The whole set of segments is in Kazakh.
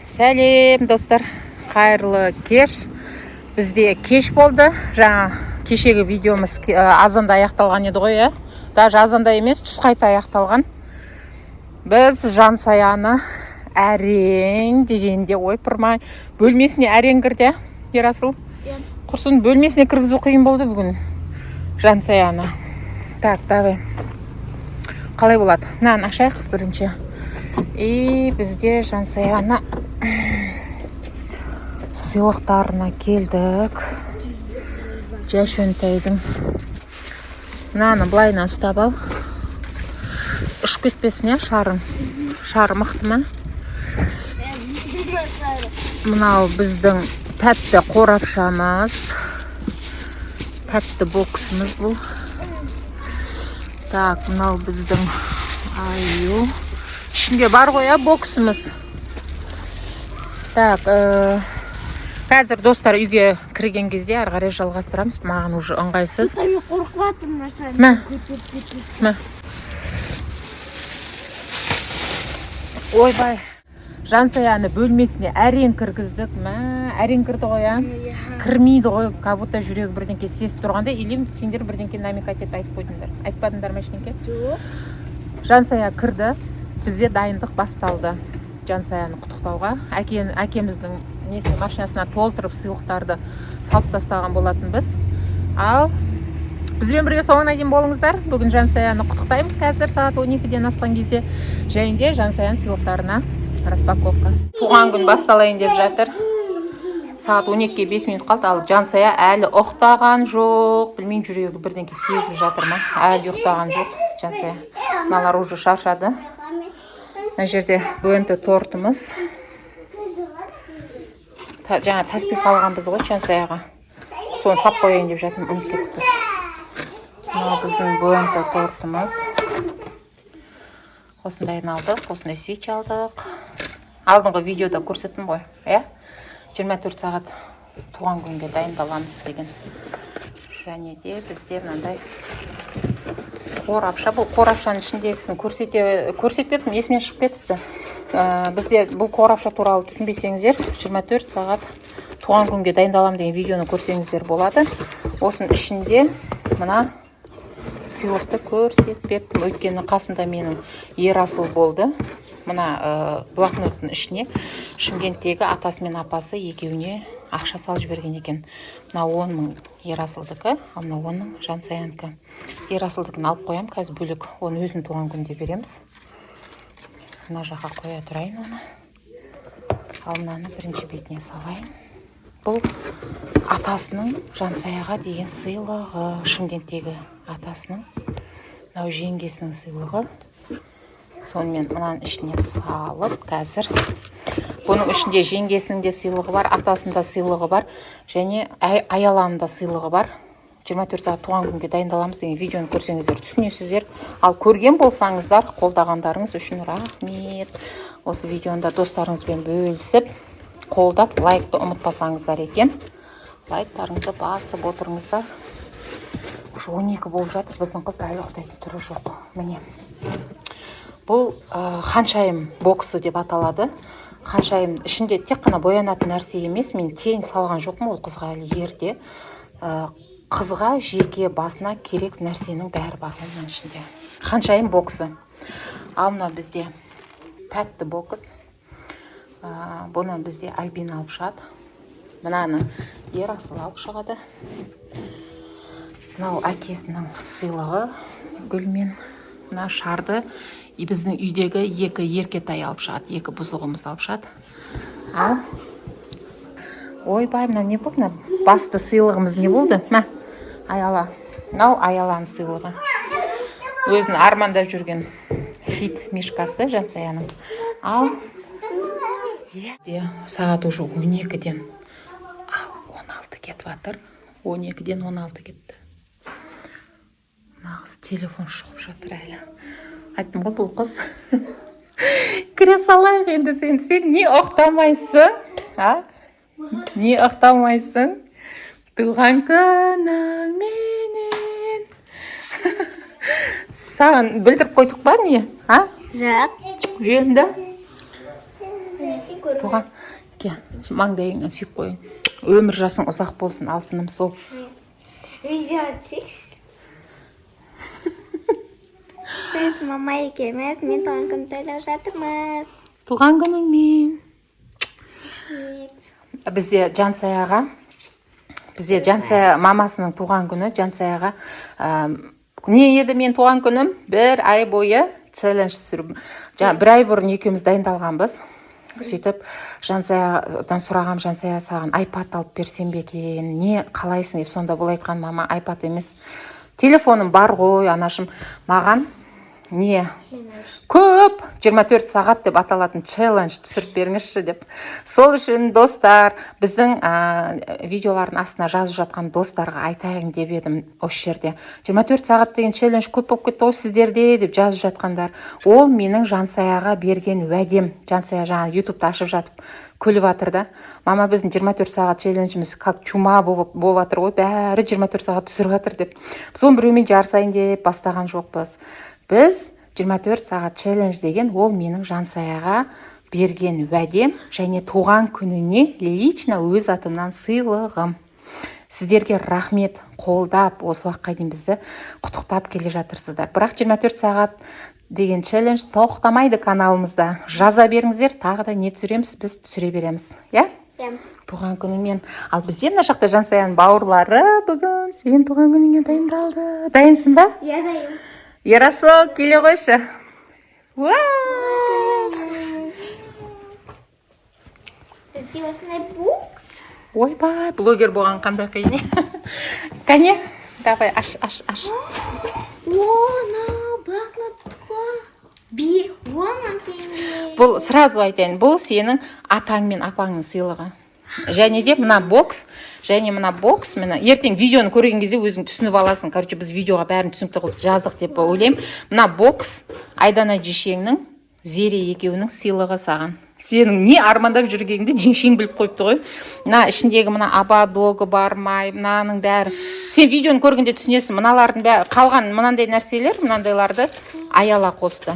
Сәлем достар, қайырлы кеш. Бізде кеш болды. Жаңа кешегі видеомыз азанда аяқталған еді ғой, даже азанда емес, түс қайта аяқталған. Біз Жансаяны әрең дегенде ойпырмай бөлмесіне әрең кірді, Ерасыл. Құрсын бөлмесіне кіргізу қиын болды бүгін Жансаяны. Так, давай. Қалай болады? Мынаны ашайық бірінші. И бізде Жансаяны сыйлықтарына келдік. Жәшөнтайдың. Мынаны былайынан ұстап ал. Ұшып кетпесін, шарың. Шары мықты ма? Мынау біздің тәтті қорапшамыз. Тәтті боксымыз бұл. Так, мынау біздің аю. Ішінде бар ғой, боксымыз. Так, қазір достар үйге кірген кезде ары қарай жалғастырамыз. Маған уже ыңғайсыз. Қорқып жатырмын сен. Мә. Ойбай. Жансаяны бөлмесіне әрең кіргіздік. Әрең кірді ғой, кірмейді ғой, как будто жүрегі бірдеңке сезіп тұрғанда, или сендер бірдеңке намекать етіп айтып қойдыңдар. Айтпадыңдар ма ештеңке? Жансая кірді. Бізде дайындық басталды. Жансаяны құттықтауға. Әкеміздің машинасына толтырып сыйлықтарды салып тастаған болатын біз. Ал бізбен бірге соңына дейін болыңыздар. Бүгін Жансаяны құттықтаймыз қазір сағат 12-ден асқан кезде. Және де Жансаяның сыйлықтарына распаковка. Туған күн басталайын деп жатыр. Сағат 12-ге 5 минут қалды. Ал Жансая әлі ұйықтаған жоқ. Білмеймін, жүрегі бірдеңке сезіп жатыр ма? Әлі ұйықтаған жоқ Жансая. Мыналар уже шаршады. Мына жерде БНТ тортымыз. Жаңа таспих алғанбыз ғой Жансаяға. Соны сап қояйын деп жатырмын, ұмытып кетіппіз. Мына біздің БНТ тортымыз. Осындайын алдық, осындай свеч алдық. Алдыңғы видеода көрсеттім ғой, 24 сағат туған күнге дайындаламыз деген. Және де бізде мынандай қорапша. Бұл қорапшаның ішіндегісін көрсетпеппін, есімнен шығып кетіпті. Бізде бұл қорапша туралы түсінбесеңіздер, 24 сағат туған күнге дайындалам деген видеоны көрсеңіздер болады. Осының ішінде мына сыйлықты көрсетпеппін, өйткені қасымда менің Ерасыл болды. Мына блокноттың ішіне Шымкенттегі атасы мен апасы екеуіне ақша салып жіберген екен. Мына 10 мың Ерасылдікі, ал мына 10 мың Жансаянікі. Ерасылдікін алып қоям, қазір бөлек. Оны өзінің туған күнде береміз. Мына жаққа қоя тұрайын оны. Ал мынаны бірінші бетіне салайын. Бұл атасының Жансаяға деген сыйлығы, Шымкенттегі атасының. Мынау жеңгесінің сыйлығы. Сонымен мынаның ішіне салып, қазір бұның ішінде жеңгесінің де сыйлығы бар, атасында сыйлығы бар, және аяланың да сыйлығы бар. 24 сағат туған күнге дайындаламыз деген видеоны көрсеңіздер түсінесіздер. Ал көрген болсаңыздар, қолдағандарыңыз үшін рахмет. Осы видеоны достарыңызбен бөлісіп, қолдап, лайкты ұмытпасаңыздар екен. Лайктарыңызды басып отырыңыздар. Уже 12 болып жатыр, біздің қыз әлі ұйықтайтын түрі жоқ. Міне. Бұл ханшайым боксы деп аталады. Ханшайым ішінде тек қана боянатын нәрсе емес, мен тейін салған жоқпын, ол қызға әлі ерте. Қызға жеке басына керек нәрсенің бәрі бар оның ішінде. Ханшайым боксы. Ал мына бізде тәтті бокс. Бұны бізде Альбина алып шығады. Мынаны Ерасыл алып шығады. Мынау әкесінің сыйлығы гүлмен. Мына шарды біздің үйдегі екі еркетай алып шығады, екі бұзығымыз алып шығады. Ал ойбай, мына не болды? Басты сыйлығымыз не болды? Аяла. Мынау аяланың сыйлығы. Өзін армандап жүрген хит мишкасы Жансаяның. Ал сағат уже 12-ден 16 кетіп жатыр. 12-ден 16 кетті. Нағыз телефон шығып жатыр әлі. Айттым ғой, бұл қыз. Кіре салайық енді сен не ұқтамайсың? Не ұқтамайсың? Туған күнің менен. Саған білдіріп қойдық па не? Жоқ. Енді? туған ке маңдайыңнан сүйіп қойын. Өмір жасың ұзақ болсын, алтыным сол. Видео түсейікші. Біз мама екеуміз мен туған күн тойлап жатырмыз. Туған күніңмен. Бізде Жансая мамасының туған күні. Жансаяға не еді мен туған күнім? Bir ай бойы челлендж түсіріп. Bir ай бұрын екеуміз дайындалғанбыз. Сөйтіп, Жансаядан сұрағам, Жансая саған iPad алып берсем бе екен, не қалайсың деп, сонда бұл айтқан, мама, iPad емес, телефоным бар ғой, анашым, маған не көп 24 сағат деп аталатын челлендж түсіріп беріңізші деп. Сол үшін достар, біздің видеолардың астына жазып жатқан достарға айтайын деп едім осы жерде. 24 сағат деген челлендж көп болып кетті ғой сіздерде деп жазып жатқандар. Ол менің Жансаяға берген уәдем. Жансая жаңа ютубты ашып жатып күліп жатыр да. Мама, біздің 24 сағат челленджіміз как чума болып жатыр ғой, бәрі 24 сағат түсіріп жатыр деп. Біз оны біреумен жарысайын деп бастаған жоқпыз. Біз 24 сағат челлендж деген ол менің Жансаяға берген уәдем және туған күніне лично өз атымнан сыйлығым. Сіздерге рахмет, қолдап, осы уақытқа дейін бізді құттықтап келе жатырсыздар. Бірақ 24 сағат деген челлендж тоқтамайды каналымызда. Жаза беріңіздер, тағы да не түсіреміз, біз түсіре береміз. Я? Туған күніңмен. Ал бізде мына жақта Жансаяның бауырлары бүгін сен туған күніңе дайындалды. Дайынсың ба? Я дайын. Ерасыл, келе қойшы. Бізде осындай бокс. Ойбай, блогер болған қандай қиын. Кәне, давай, аш. Она блокнотқа 10 теңге. Бұл сразу айтайын, бұл сенің атаң мен апаңның сыйлығы. Және де мына бокс, мына ертең видеоны көрген кезде өзің түсініп аласың. Короче, біз видеоға бәрін түсінікті қылып жаздық деп ойлаймын. Мына бокс Айдана жешеңнің, Зере екеуінің сыйлығы саған. Сенің не армандап жүргеніңді жеңшең біліп қойыпты ғой. Мына ішіндегі мына абадогы бар, май, мынаның бәрі. Сен видеоны көргенде түсінесің. Мыналардың бәрі қалған мынандай нәрселер, мынандайларды аяла қосты.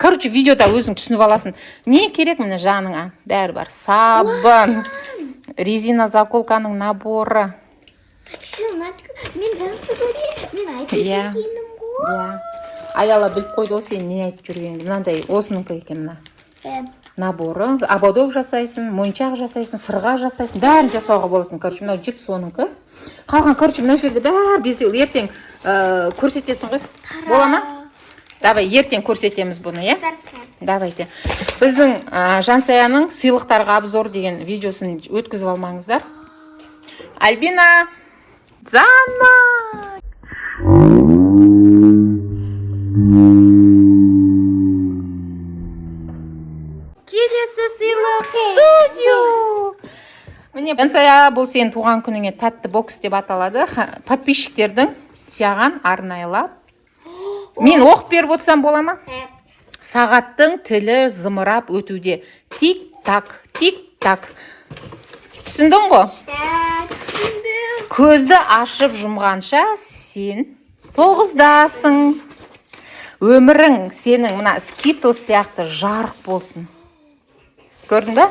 Короче, видеода өзің түсініп аласың. Не керек міне жаныңа? Бәрі бар. Сабын, резина заколканың наборы. Мен жақсы көрем. Мен айтып жүргенім ғой. Аяла біліп қойды ғой сен не айтып жүргеніңді. Мынандай осыныңқы екен мына. Наборы, абадок жасайсың, моншақ жасайсың, сырға жасайсың, бәрін жасауға болатын. Короче, мынау жіп соныңқы. Қалған, короче, мына жерде бәрі бездеу. Ертең көрсетесің ғой. Бола ма? Давай, ертең көрсетеміз бұны, е? Давайте. Біздің Жансаяның сыйлықтарға обзор деген видеосын өткізіп алмаңыздар. Альбина! Зана! Келесі сыйлық студио! Міне, Жансая, бұл сен туған күніңе тәтті бокс деп аталады. Подписчиктердің сияған арнайлап. Мен оқып беріп отырсам бола ма? Сағаттың тілі зымырап өтуде. Тик-так, тик-так. Түсіндің ғой? Түсіндім. Көзді ашып жұмғанша сен 9-дасың. Өмірің сенің мына скитл сияқты жарық болсын. Көрдің бе?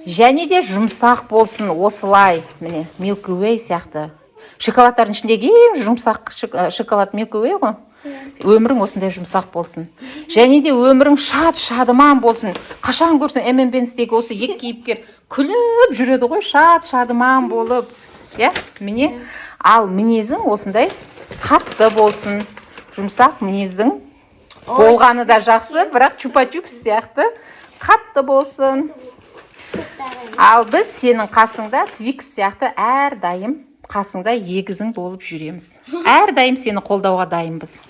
Және де жұмсақ болсын осылай. Міне, Milky Way сияқты. Шоколадтардың ішіндегі ең жұмсақ шоколад Milky Way ғой. Өмірің осындай жұмсақ болсын. Және де өмірің шадыман болсын. Қашан көрсін M&M'стегі осы екі кейіпкер күліп жүреді ғой, шадыман болып. Міне, ал мінезің осындай қатты болсын. Жұмсақ мінездің болғаны да жақсы, бірақ чупа-чупс сияқты қатты болсын. Ал біз сенің қасыңда Twix сияқты әрдайым қасыңда егізің болып жүреміз. Әрдайым сені қолдауға дайынбыз.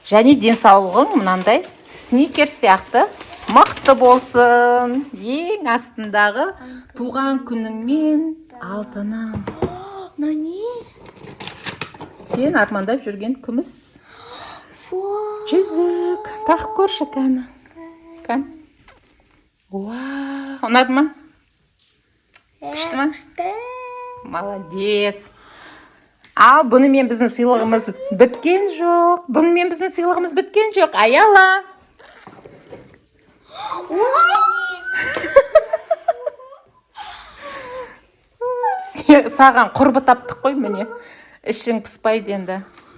Және денсаулығың мынандай сникерс сияқты мықты болсын. Ең астындағы туған күніңмен алтыным. Сен армандап жүрген күміс. Жүзік. Тақып көрші кәні. Ұнады ма? Күшті ма? Молодец. Ал бұнымен біздің сыйлығымыз біткен жоқ. Аяла. Саған құрбы таптық қой міне. Ішің пыспайды енді.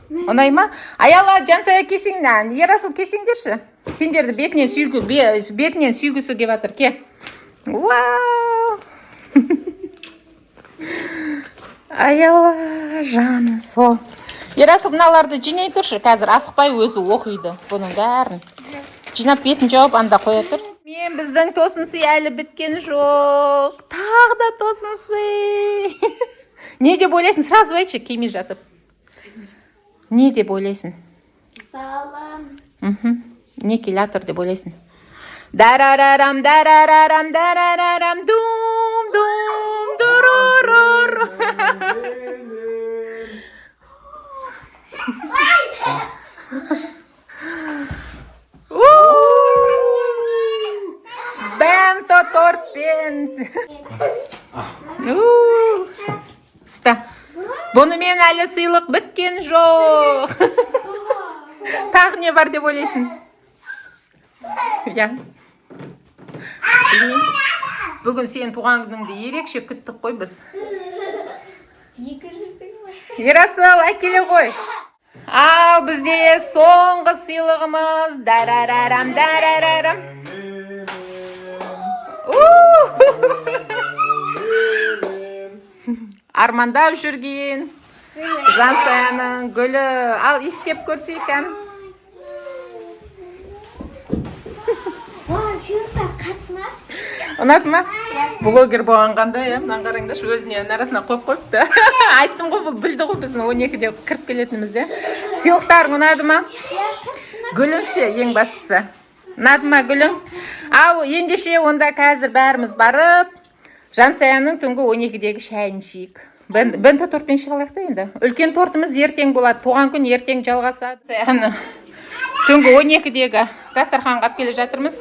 Ұнай ма? Аяла Жансая кесіңнен. Ерасыл кесіңдерші. Сендерді бетінен сүйгісі кеп жатыр. Ке. Вау! Аяла жаным сол. Ерасыл мыналарды жинай тұршы. Қазір асықпай өзі оқиды. Бұның бәрін. Жинап бетін жауып анда қоя тұр. Мен біздің тосынсый әлі біткен жоқ. Тағы да тосынсый. Не деп ойлайсың? Сразу айтшы, кемей жатып. Не деп ойлайсың? Салам. Не келатыр деп ойлайсың? Дарарарам, дарарарам, дарарарам, дум, дум, дурурур. Бенто торпенс. Ста. Бұнымен әлі сыйлық біткен жоқ. Тағы не бар деп ойлайсың? Бүгін сен туған күніңді ерекше күттік қой біз. Ерасыл, әкеле қой. Ал бізде соңғы сыйлығымыз. Дарарарам, дарарарам. Армандап жүрген Жансаяның гүлі. Ал искеп көрсейкән. Ұнады ма? Блогер болғанда, мынаны қараңдаршы, өзіне арасына қойып қойыпты. Айттым ғой, бұл білді ғой біздің 12-де кіріп келетінімізде. Сыйлықтарың ұнады ма? Гүліңше ең бастысы. Ұнады ма гүлің? Ал ендеше онда қазір бәріміз барып, Жансаяның түнгі 12-дегі шайын ішейік. Бенто тортпен шығалайық енді. Үлкен тортымыз ертең болады. Туған күн ертең жалғасады. Жансаяны түнгі 12-дегі дастарханға келе жатырмыз.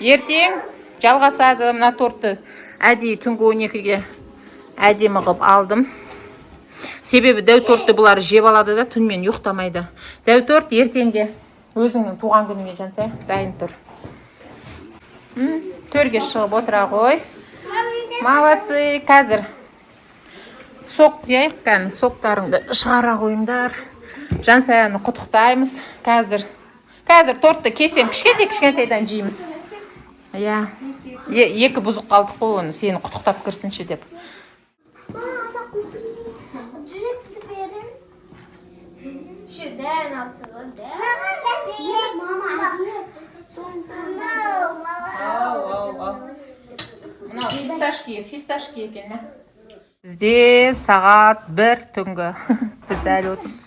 Ертең жалғасады. Мына тортты әдейі түнгі 12-ге әдемі қылып алдым. Себебі дәу тортты бұлар жеп алады да түнмен ұйықтамайды. Дәу торт ертеңге өзіңнің туған күніңе Жансая дайын тұр. Төрге шығып отыра ғой. Молодцы. Қазір соқ құяйық кән. Соқтарыңды шығара қойыңдар. Жансаяны құттықтаймыз. Қазір тортты кесем. Кішкентайдан жейміз. Екі бұзық қалдық қой оны. Сені құттықтап кірсінші деп. Мынау фисташки екен ме? Бізде сағат 1 түнгі. Біз әлі отырмыз.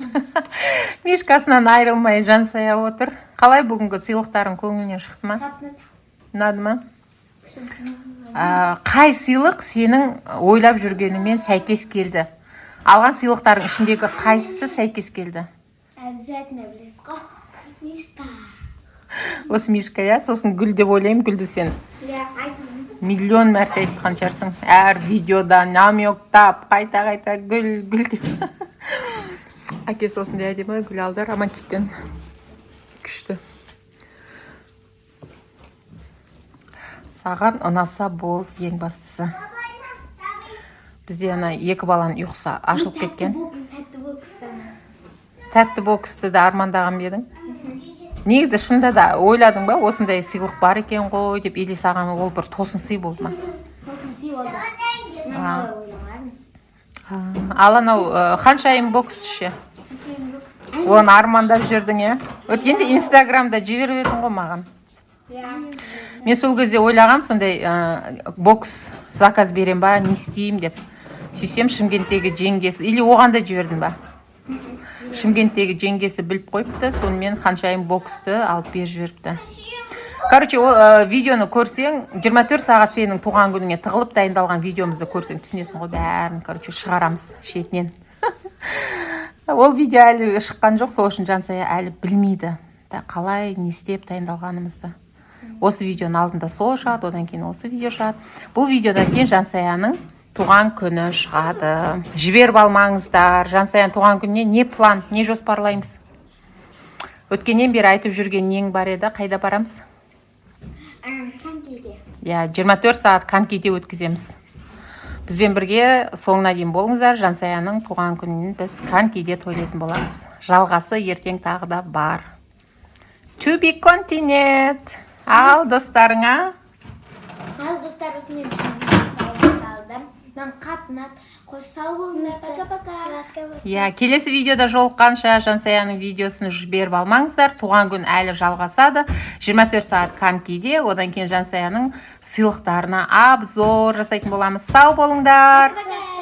Мишкасынан айрылмай Жансая отыр. Қалай бүгінгі сыйлықтарың көңілінен шықты ма? Ұнады ма? Қай сыйлық сенің ойлап жүргенімен сәйкес келді? Алған сыйлықтардың ішіндегі қайсысы сәйкес келді? Обязательно білесіз ғой. Мишка. Осы Мишка, я? Сосын гүл деп ойлаймын, гүлді сен миллион мәрте айтқан шығарсың. Әр видеода намектап, қайта гүл деп. Әке осындай әдемі гүл алды, романтиктен. Күшті. Саған ұнаса болды ең бастысы. Бізде ана екі баланың ұйқысы ашылып кеткен. Тәтті боксты да армандаған бедің. Негізі шында да ойладың ба, осындай сыйлық бар екен ғой деп, или саған ол бір тосын сый болды ма? Тосын сый болды. Ал анау ханшайым бокс ше? Оны армандап жүрдің, е? Өткенде инстаграмда жіберіп едің ғой маған. Мен сол кезде ойлағам, сондай бокс заказ берем ба, не істеймін деп. Сөйсем Шымкенттегі жеңгесі, или оған да жібердің ба? Шымкенттегі жеңгесі біліп қойыпты, сонымен ханшайым боксты алып беріп жіберіпті. Короче, видеоны көрсең, 24 сағат сенің туған күніңе тығылып дайындалған видеомызды көрсең, түсінесің ғой бәрін, короче, шығарамыз шетінен. Ол видео әлі шыққан жоқ, сол үшін Жансая әлі білмейді. Қалай, не істеп дайындалғанымызды. Осы видеоның алдында сол шығады, одан кейін осы видео шығады. Бұл видеодан кейін Жансаяның туған күні шығады. Жіберіп алмаңыздар. Жансаяның туған күніне не план, не жоспарлаймыз? Өткеннен бері айтып жүрген нең бар еді, қайда барамыз? Конькиге. 24 сағат конькиде өткіземіз. Бізбен бірге соңына дейін болыңыздар. Жансаяның туған күнін біз конькиде тойлайтын боламыз. Жалғасы ертең тағы да бар. To be continued. Ал достарыңа. Ал достар, осымен біздің видео салып Мен қапнат, қош сау болыңдар. Пока-пока. Келесі видеода жолыққанша Жансаяның видеосын жіберіп алмаңыздар. Туған күн әлі жалғасады. 24 сағат конькиде, одан кейін Жансаяның сыйлықтарына обзор жасайтын боламыз. Сау болыңдар. Пока.